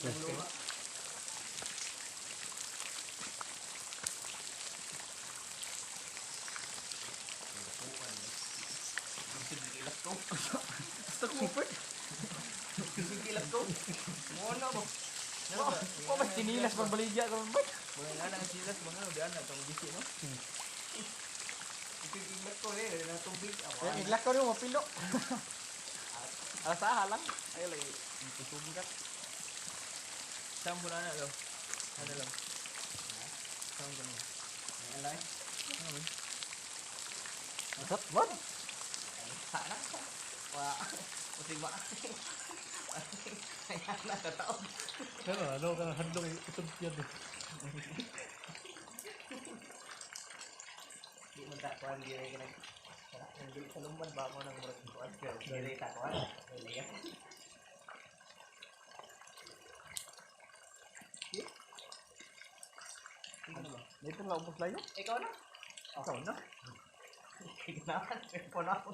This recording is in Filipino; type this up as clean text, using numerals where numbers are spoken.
Basta kupit. Kikilat ko. Mono mo. Oh, may tinilas pang baligya ka ba? Mga nga nang silas mga udah na tong bisi no. Kikilat ko na tubig ako. Iglak ko rin mapilo. Alasaha lang. Ay lagi. Itusugat. Sambo na lo. Ano lang. Sambo na. Alay. Masat, what? Sana. Wah. Pusing ba? Kaya nakataon. Pero ano ka nang hadlong itong yan eh. Di mo takuan diri ka nag. Hindi kalumban ba mo nang murag kuan pero diri takuan. Dili. Dito lang ubos layo. Ikaw na. Ikaw na. Tignan, cellphone ako.